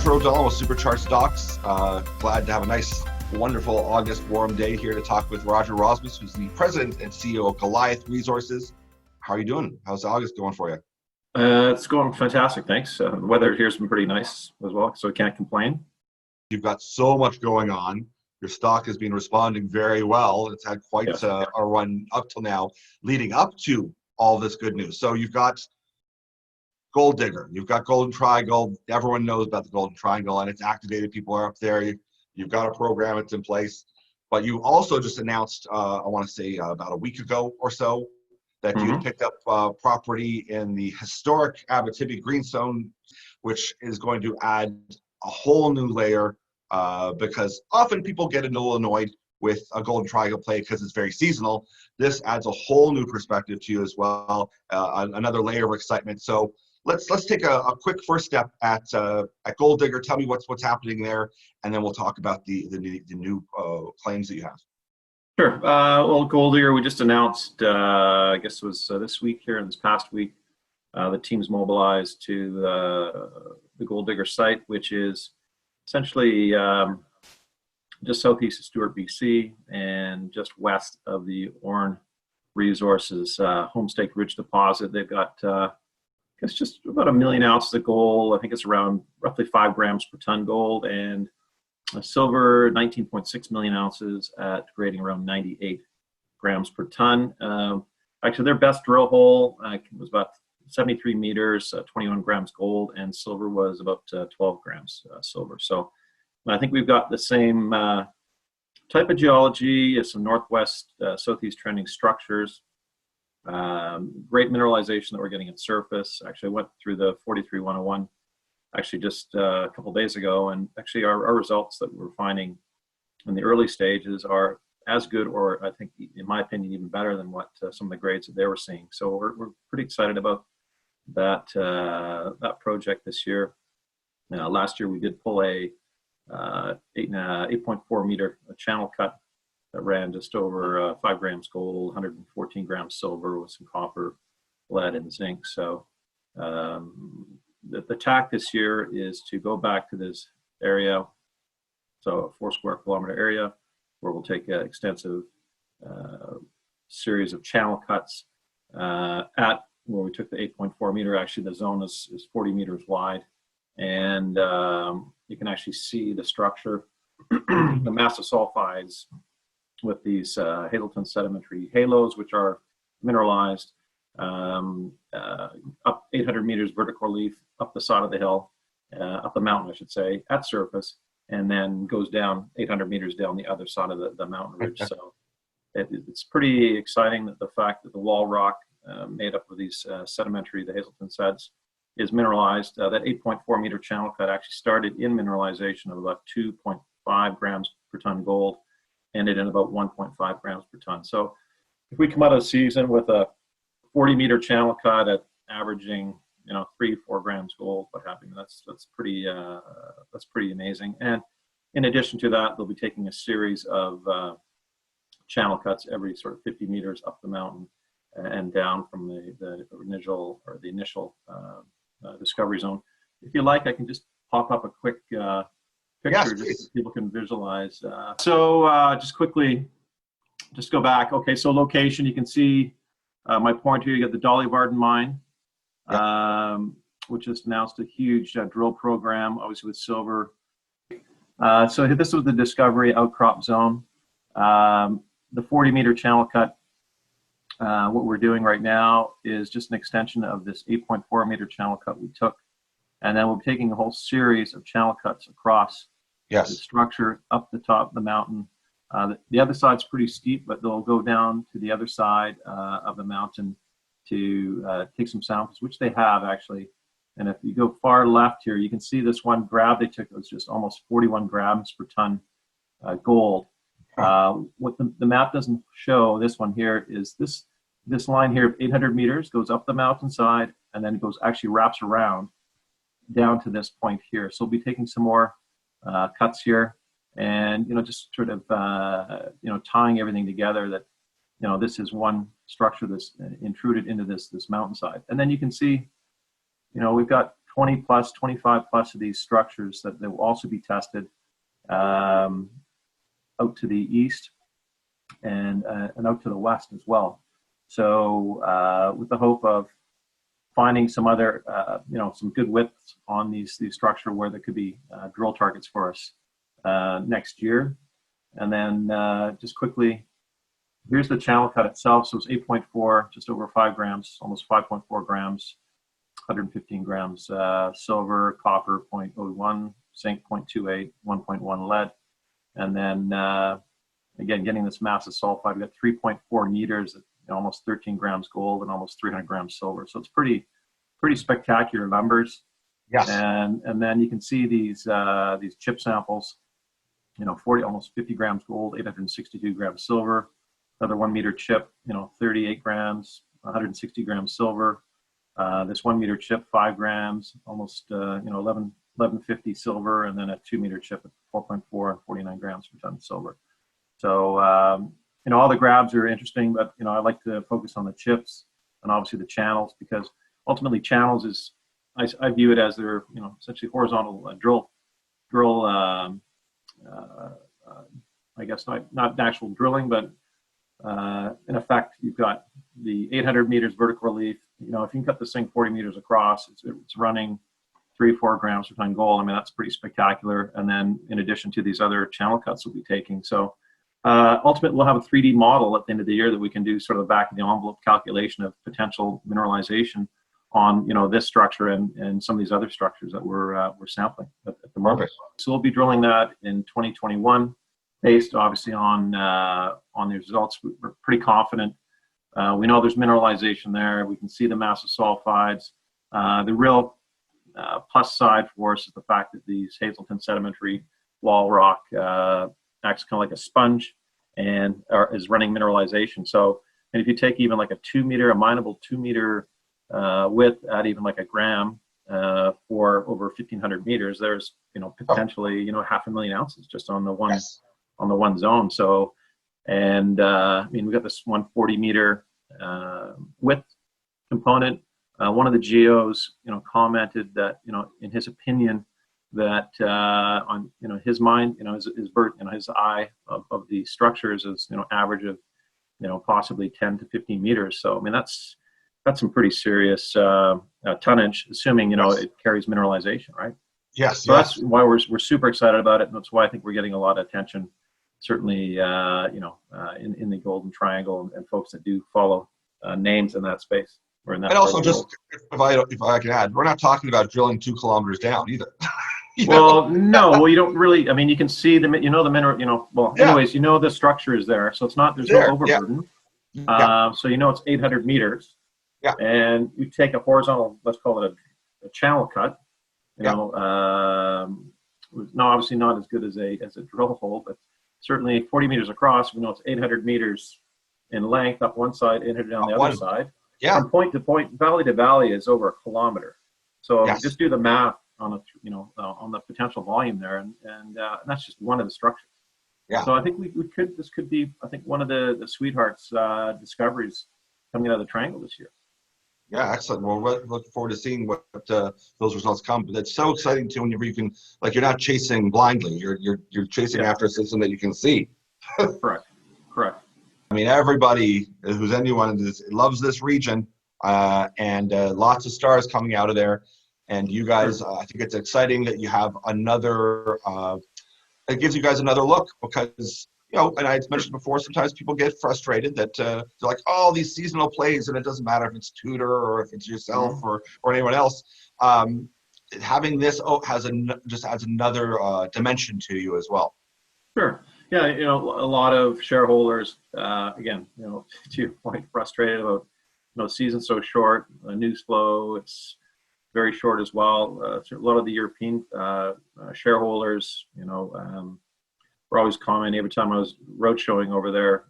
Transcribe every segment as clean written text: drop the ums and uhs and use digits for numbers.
Walter O'Donnell with Supercharged Stocks. Glad to have a nice, wonderful August warm day here to talk with Roger Rosmus, who's the president and CEO of Goliath Resources. How are you doing? How's August going for you? It's going fantastic, thanks. The weather here's been pretty nice as well, so I can't complain. You've got so much going on. Your stock has been responding very well. It's had quite a run up till now, leading up to all this good news. So you've got Golddigger, you've got Golden Triangle. Everyone knows about the Golden Triangle, and it's activated. People are up there. You've got a program that's in place. But you also just announced, I want to say about a week ago or so, that you picked up property in the historic Abitibi Greenshield, which is going to add a whole new layer because often people get a little annoyed with a Golden Triangle play because it's very seasonal. This adds a whole new perspective to you as well, another layer of excitement. So let's take a quick first step at Golddigger. Tell me what's happening there, and then we'll talk about the new claims that you have. Sure. Well, Golddigger, we just announced, I guess it was this week here, in this past week, the team's mobilized to the Golddigger Site, which is essentially just southeast of Stewart, BC, and just west of the Orne Resources Homestake Ridge deposit. They've got, I guess, just about 1 million ounces of gold. I think it's around roughly 5 grams per ton gold, and silver, 19.6 million ounces at grading around 98 grams per ton. Actually, their best drill hole was about 73 meters, 21 grams gold, and silver was about 12 grams silver. So I think we've got the same type of geology as some northwest, southeast trending structures. Great mineralization that we're getting at surface. Actually, I went through the 43-101 actually just a couple days ago, and actually our results that we're finding in the early stages are as good, or I think, in my opinion, even better than what some of the grades that they were seeing. So we're pretty excited about that that project this year. Last year we did pull a 8.4 meter channel cut that ran just over 5 grams gold, 114 grams silver with some copper, lead, and zinc. So the tack this year is to go back to this area, so a 4 square kilometer area, where we'll take an extensive series of channel cuts at where we took the 8.4 meter. Actually, the zone is 40 meters wide, and you can actually see the structure, the massive sulfides with these Hazleton sedimentary halos, which are mineralized up 800 meters vertical relief up the side of the hill, up the mountain, I should say, at surface, and then goes down 800 meters down the other side of the mountain ridge. So it's pretty exciting that the fact that the wall rock made up of these sedimentary, the Hazleton seds, is mineralized. That 8.4 meter channel cut actually started in mineralization of about 2.5 grams per ton gold, ended in about 1.5 grams per ton. So if we come out of the season with a 40 meter channel cut at averaging 3-4 grams gold, what have you, that's pretty amazing. And in addition to that, they'll be taking a series of channel cuts every sort of 50 meters up the mountain and down from the initial discovery zone. If you like, I can just pop up a quick picture just so people can visualize. Just quickly, just go back. Okay, so location, you can see my point here. You got the Dolly Varden mine, which just announced a huge drill program, obviously with silver. So this was the discovery outcrop zone. The 40 meter channel cut, what we're doing right now is just an extension of this 8.4 meter channel cut we took. And then we're taking a whole series of channel cuts across the structure up the top of the mountain. The other side's pretty steep, but they'll go down to the other side of the mountain to take some samples, which they have actually. And if you go far left here, you can see this one grab they took. It was just almost 41 grams per ton gold. What the map doesn't show, this one here, is this line here of 800 meters goes up the mountainside, and then it actually wraps around down to this point here. So we'll be taking some more cuts here, and just sort of tying everything together, that this is one structure that's intruded into this mountainside. And then you can see we've got 20 plus, 25 plus of these structures that will also be tested out to the east and out to the west as well. So with the hope of finding some other, some good widths on these structure where there could be drill targets for us next year. And then just quickly, here's the channel cut itself. So it's 8.4, just over 5 grams, almost 5.4 grams, 115 grams silver, copper 0.01, zinc 0.28, 1.1 lead. And then again, getting this massive sulfide, we got 3.4 meters, almost 13 grams gold and almost 300 grams silver. So it's pretty spectacular numbers. Yes. And then you can see these chip samples, 40, almost 50 grams gold, 862 grams silver, another 1 meter chip, 38 grams, 160 grams silver. This 1 meter chip, 5 grams, almost 1150 silver, and then a 2 meter chip at 4.4 and 49 grams per ton silver. So all the grabs are interesting, but I like to focus on the chips and obviously the channels, because ultimately channels is, I view it as they're essentially horizontal drill. I guess not actual drilling, but in effect, you've got the 800 meters vertical relief. If you can cut this thing 40 meters across, it's running 3-4 grams per ton gold. I mean, that's pretty spectacular. And then in addition to these other channel cuts we'll be taking. So ultimately, we'll have a 3D model at the end of the year that we can do sort of the back of the envelope calculation of potential mineralization on this structure and some of these other structures that we're sampling at the moment. Perfect. So we'll be drilling that in 2021, based obviously on the results. We're pretty confident. We know there's mineralization there. We can see the massive sulfides. The real plus side for us is the fact that these Hazelton sedimentary wall rock acts kind of like a sponge and is running mineralization. So, and if you take even like a mineable 2 meter width at even like a gram for over 1,500 meters, there's potentially 500,000 ounces just on the one. Yes. On the one zone. So, and we got this 140 meter width component. One of the geos, commented that, in his opinion, that on, his mind, his eye of the structures is, average of, possibly 10 to 15 meters. So, I mean, that's some pretty serious tonnage, assuming, Yes. it carries mineralization, right? Yes. So yes. that's why we're super excited about it, and that's why I think we're getting a lot of attention. Certainly, in the Golden Triangle and folks that do follow names in that space or in that. And also, just if I can add, we're not talking about drilling 2 kilometers down either. Well, no, well, you don't really. I mean, you can see the mineral. Well, Yeah. anyways, the structure is there, so it's not. There's no overburden. Yeah. So it's 800 meters. Yeah. And you take a horizontal, let's call it a channel cut. Not obviously not as good as a drill hole, but certainly 40 meters across. We know it's 800 meters in length up one side, 800 down the other side. Yeah. From point to point, valley to valley is over a kilometer. So Yes. just do the math on on the potential volume there, and that's just one of the structures. Yeah. So I think this could be, I think, one of the sweethearts discoveries coming out of the triangle this year. Yeah, excellent. Well, we're looking forward to seeing what those results come. But it's so exciting too whenever you can, like, you're not chasing blindly. You're chasing after a system that you can see. Correct. I mean, everybody loves this region, and lots of stars coming out of there. And you guys, I think it's exciting that you have another. It gives you guys another look, because and I mentioned before, sometimes people get frustrated that they're like, oh, these seasonal plays, and it doesn't matter if it's Tudor or if it's yourself or anyone else. Having this just adds another dimension to you as well. Sure. Yeah, a lot of shareholders, again, to your point, frustrated about, season so short, news flow, it's very short as well. A lot of the European shareholders, we're always commenting every time I was road showing over there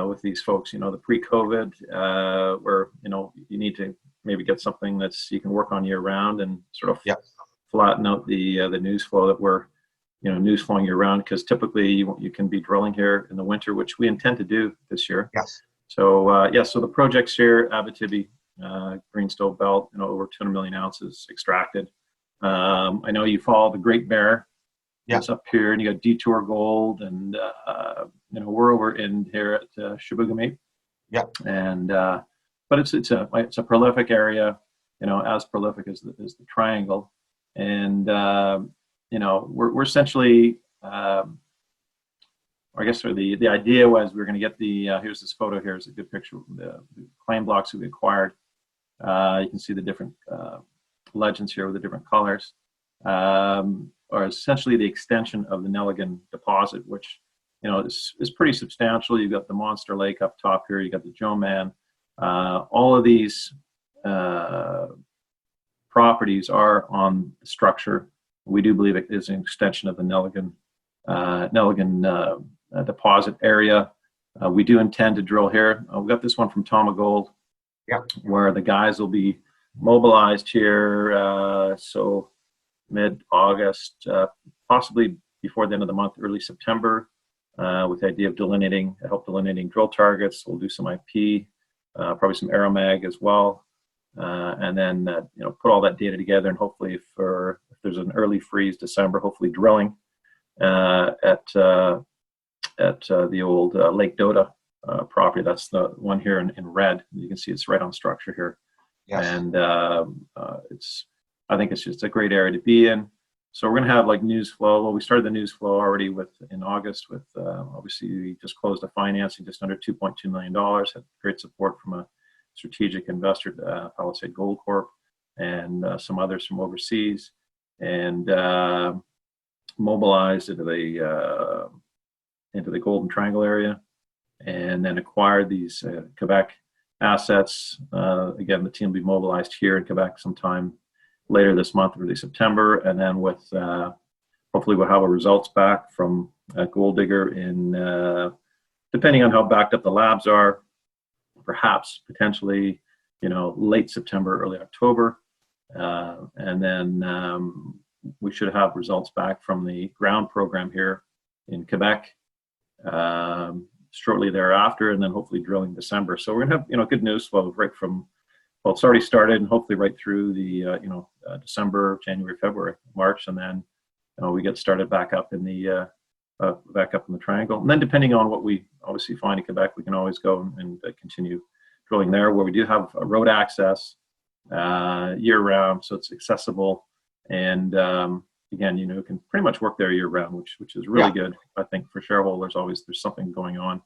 with these folks, the pre-COVID, where, you need to maybe get something that's you can work on year round and sort of flatten out the news flow that we're, news flowing year round, because typically you can be drilling here in the winter, which we intend to do this year. Yes. So, so the projects here, Abitibi Greenstone belt, over 200 million ounces extracted. I know you follow the Great Bear. Yeah. It's up here, and you got Detour Gold, and we're over in here at Shubugamate. Yeah. And but it's a prolific area, as prolific as the Triangle, and we're essentially. I guess the idea was we were going to get here's this photo here is a good picture of the claim blocks that we acquired. You can see the different legends here with the different colors. Are essentially the extension of the Nelligan deposit, which is pretty substantial. You've got the Monster Lake up top here. You got the Joe Man. All of these properties are on the structure. We do believe it is an extension of the Nelligan deposit area. We do intend to drill here. We got this one from Tom Gold, where the guys will be mobilized here. So mid-August, possibly before the end of the month, early September, with the idea of help delineating drill targets. We'll do some IP, probably some aeromag as well, and then put all that data together, and hopefully, if there's an early freeze December, hopefully drilling at the old Lake Dota property. That's the one here in red. You can see it's right on structure here. Yes. And I think it's just a great area to be in. So we're going to have news flow. Well, we started the news flow already in August with obviously we just closed the financing just under $2.2 million. Had great support from a strategic investor, Palisade Gold Corp, and some others from overseas, and mobilized into the Golden Triangle area, and then acquired these Quebec assets. Again, the team will be mobilized here in Quebec sometime later this month, early September, and then with hopefully we'll have our results back from Golddigger in depending on how backed up the labs are, perhaps potentially late September, early October, and then we should have results back from the ground program here in Quebec shortly thereafter, and then hopefully drilling December. So we're gonna have good news flow right from, well, it's already started, and hopefully right through the December, January, February, March, and then we get started back up in the Triangle. And then depending on what we obviously find in Quebec, we can always go and continue drilling there, where we do have a road access year round, so it's accessible, and again, can pretty much work there year round, which is really good. I think for shareholders, always there's something going on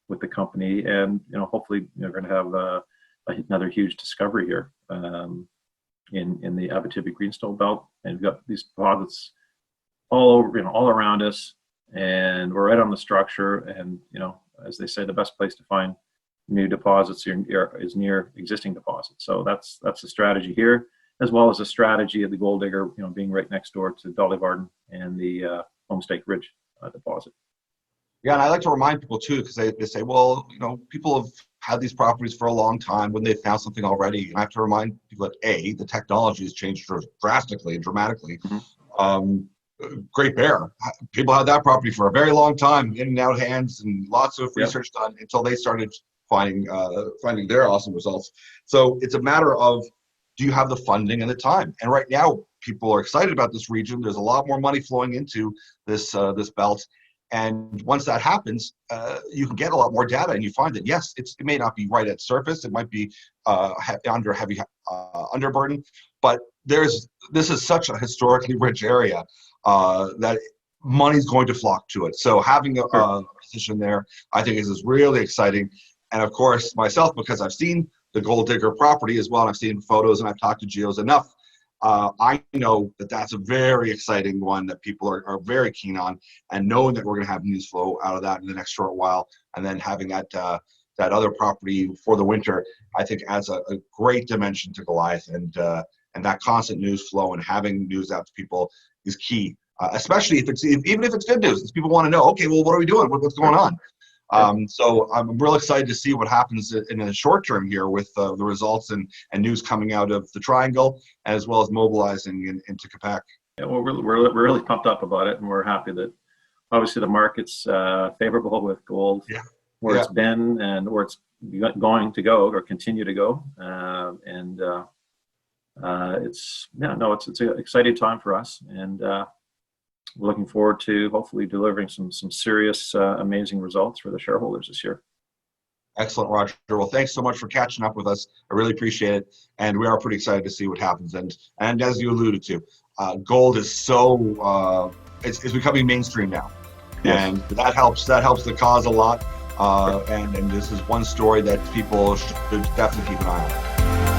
with the company, and hopefully we're going to have another huge discovery here in the Abitibi Greenshield belt, and we've got these deposits all over, all around us, and we're right on the structure. And as they say, the best place to find new deposits is near existing deposits. So that's the strategy here, as well as a strategy of the Golddigger, being right next door to Dolly Varden and the Homestake Ridge deposit. Yeah, and I like to remind people too, because they say, well, people have had these properties for a long time when they found something already. And I have to remind people that the technology has changed drastically and dramatically. Great Bear, people had that property for a very long time, in and out hands, and lots of research done until they started finding their awesome results. So it's a matter of, do you have the funding and the time? And right now, people are excited about this region. There's a lot more money flowing into this belt. And once that happens, you can get a lot more data, and you find that, yes, it may not be right at surface. It might be under heavy underburden, but this is such a historically rich area that money's going to flock to it. So having a position there, I think, is really exciting. And of course, myself, because I've seen the Golddigger property as well, and I've seen photos, and I've talked to geos enough, I know that that's a very exciting one that people are very keen on, and knowing that we're going to have news flow out of that in the next short while, and then having that other property for the winter, I think adds a great dimension to Goliath, and that constant news flow and having news out to people is key, especially even if it's good news. Because people want to know, okay, well, what are we doing? What's going on? So I'm real excited to see what happens in the short term here with the results and news coming out of the Triangle, as well as mobilizing into Quebec. Yeah, well, we're really pumped up about it, and we're happy that obviously the market's favorable with gold, where it's been and where it's going to go or continue to go. It's an exciting time for us, and we're looking forward to hopefully delivering some serious, amazing results for the shareholders this year. Excellent, Roger. Well, thanks so much for catching up with us. I really appreciate it, and we are pretty excited to see what happens. And as you alluded to, gold is so it's becoming mainstream now, and that helps the cause a lot. And this is one story that people should definitely keep an eye on.